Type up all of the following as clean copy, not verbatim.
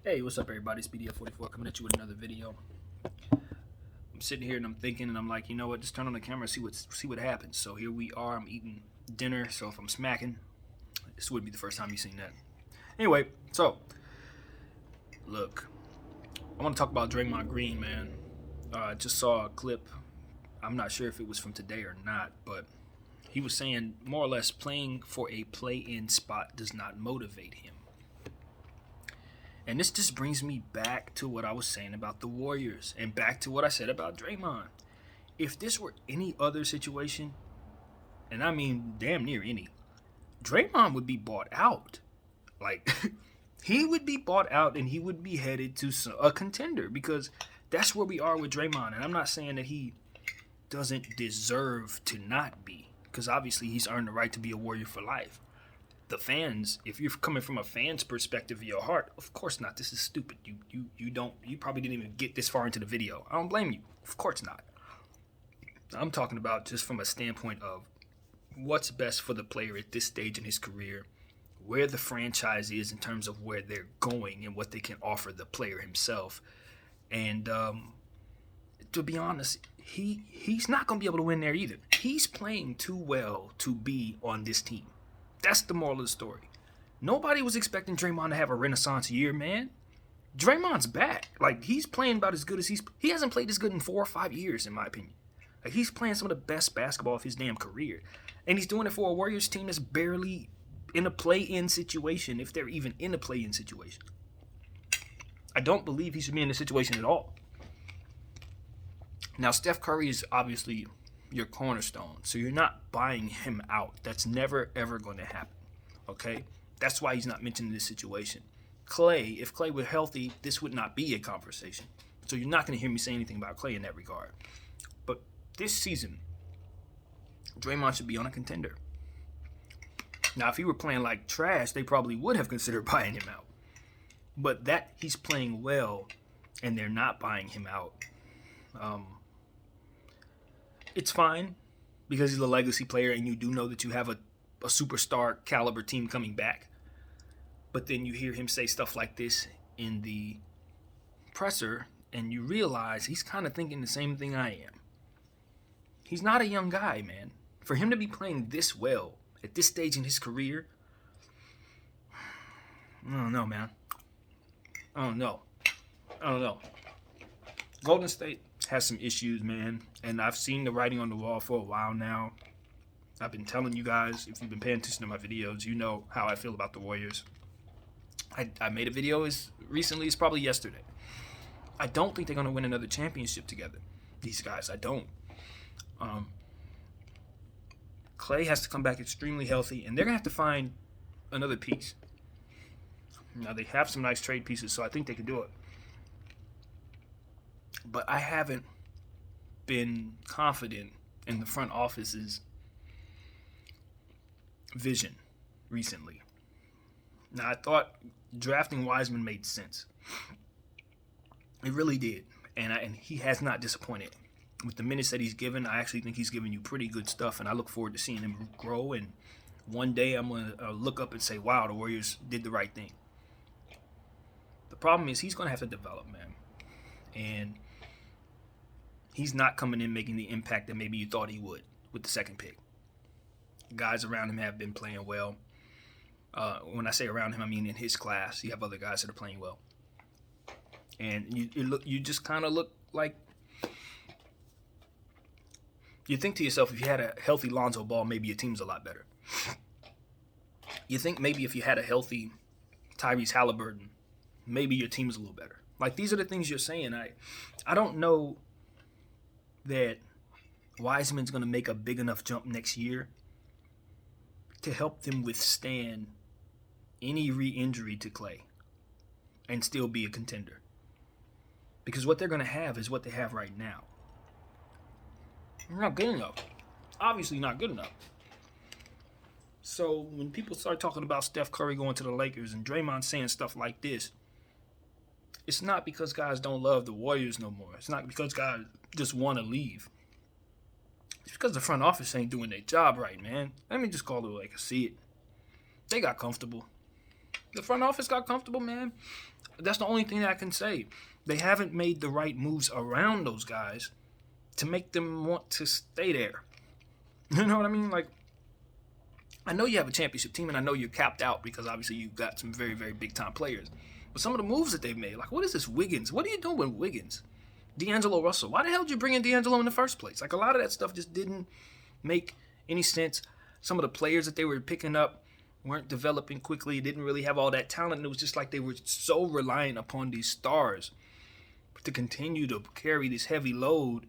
Hey, what's up, everybody? It's BDF44 coming at you with another video. I'm sitting here and I'm thinking, and I'm like, you know what? Just turn on the camera and see what happens. So here we are. I'm eating dinner. So if I'm smacking, this wouldn't be the first time you've seen that. Anyway, so look, I want to talk about Draymond Green, man. I just saw a clip. I'm not sure if it was from today or not, but he was saying more or less playing for a play-in spot does not motivate him. And this just brings me back to what I was saying about the Warriors and back to what I said about Draymond. If this were any other situation, and I mean damn near any, Draymond would be bought out. Like, he would be bought out and he would be headed to a contender because that's where we are with Draymond. And I'm not saying that he doesn't deserve to not be, because obviously he's earned the right to be a Warrior for life. The fans, if you're coming from a fan's perspective of your heart, of course not. This is stupid. You probably didn't even get this far into the video. I don't blame you. Of course not. I'm talking about just from a standpoint of what's best for the player at this stage in his career, where the franchise is in terms of where they're going and what they can offer the player himself. And to be honest, he's not going to be able to win there either. He's playing too well to be on this team. That's the moral of the story. Nobody was expecting Draymond to have a renaissance year, man. Draymond's back. Like, he's playing about as good as he hasn't played as good in 4 or 5 years, in my opinion. Like, he's playing some of the best basketball of his damn career. And he's doing it for a Warriors team that's barely in a play-in situation, if they're even in a play-in situation. I don't believe he should be in this situation at all. Now, Steph Curry is obviously your cornerstone, so you're not buying him out. That's never ever going to happen. Okay, that's why he's not mentioned in this situation. Klay, if Klay were healthy, this would not be a conversation. So you're not going to hear me say anything about Klay in that regard. But this season, Draymond should be on a contender. Now, if he were playing like trash, they probably would have considered buying him out. But that he's playing well and they're not buying him out, it's fine because he's a legacy player and you do know that you have a superstar caliber team coming back. But then you hear him say stuff like this in the presser and you realize he's kind of thinking the same thing I am. He's not a young guy, man. For him to be playing this well at this stage in his career, I don't know, man. I don't know. Golden State has some issues, man, and I've seen the writing on the wall for a while now. I've been telling you guys, if you've been paying attention to my videos, you know how I feel about the Warriors. I made a video as recently as probably yesterday. I don't think they're going to win another championship together, these guys. I don't. Klay has to come back extremely healthy, and they're going to have to find another piece. Now, they have some nice trade pieces, so I think they can do it. But I haven't been confident in the front office's vision recently. Now, I thought drafting Wiseman made sense. It really did. And he has not disappointed. With the minutes that he's given, I actually think he's giving you pretty good stuff, and I look forward to seeing him grow. And one day I'm going to look up and say, wow, the Warriors did the right thing. The problem is he's going to have to develop, man. And he's not coming in making the impact that maybe you thought he would with the second pick. Guys around him have been playing well. When I say around him, I mean in his class. You have other guys that are playing well. And you just kind of look like, you think to yourself, if you had a healthy Lonzo Ball, maybe your team's a lot better. You think maybe if you had a healthy Tyrese Halliburton, maybe your team's a little better. Like, these are the things you're saying. I don't know that Wiseman's going to make a big enough jump next year to help them withstand any re-injury to Klay and still be a contender. Because what they're going to have is what they have right now. They're not good enough. Obviously not good enough. So when people start talking about Steph Curry going to the Lakers and Draymond saying stuff like this, it's not because guys don't love the Warriors no more. It's not because guys just want to leave. It's because the front office ain't doing their job right, man. Let me just call it like I see it. They got comfortable. The front office got comfortable, man. That's the only thing that I can say. They haven't made the right moves around those guys to make them want to stay there. You know what I mean? Like, I know you have a championship team, and I know you're capped out because obviously you've got some very, very big-time players. But some of the moves that they've made, like, what is this Wiggins? What are you doing with Wiggins? D'Angelo Russell. Why the hell did you bring in D'Angelo in the first place? Like, a lot of that stuff just didn't make any sense. Some of the players that they were picking up weren't developing quickly, didn't really have all that talent, and it was just like they were so reliant upon these stars to continue to carry this heavy load,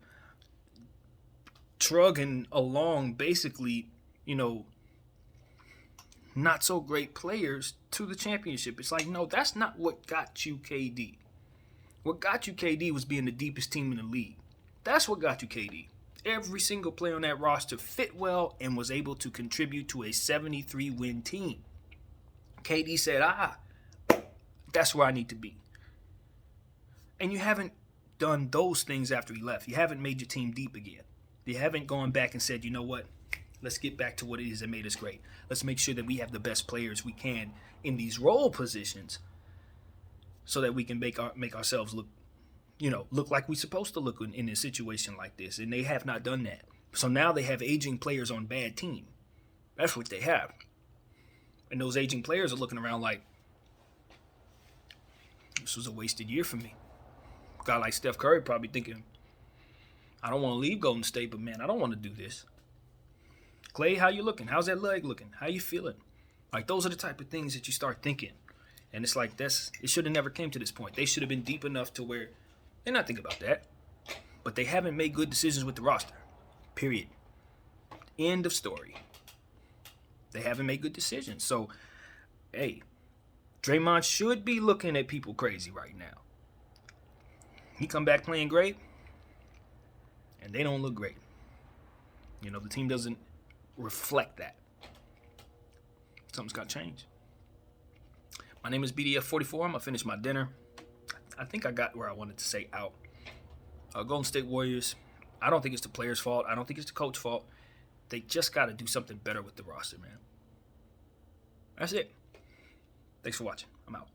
trugging along basically, not so great players to the championship. It's like, no, that's not what got you KD. What got you KD was being the deepest team in the league. That's what got you KD. Every single player on that roster fit well and was able to contribute to a 73-win team. KD said, that's where I need to be. And you haven't done those things after he left. You haven't made your team deep again. You haven't gone back and said, you know what? Let's get back to what it is that made us great. Let's make sure that we have the best players we can in these role positions so that we can make ourselves look like we're supposed to look in a situation like this. And they have not done that. So now they have aging players on bad team. That's what they have. And those aging players are looking around like, this was a wasted year for me. A guy like Steph Curry probably thinking, I don't want to leave Golden State, but man, I don't want to do this. Clay, how you looking? How's that leg looking? How you feeling? Like, those are the type of things that you start thinking. And it's like, it should have never came to this point. They should have been deep enough to where they're not thinking about that. But they haven't made good decisions with the roster. Period. End of story. They haven't made good decisions. So, hey, Draymond should be looking at people crazy right now. He come back playing great, and they don't look great. The team doesn't reflect that. Something's got to change. My name is BDF44. I'm going to finish my dinner. I think I got where I wanted to say out. Golden State Warriors, I don't think it's the players' fault. I don't think it's the coach's fault. They just got to do something better with the roster, man. That's it. Thanks for watching. I'm out.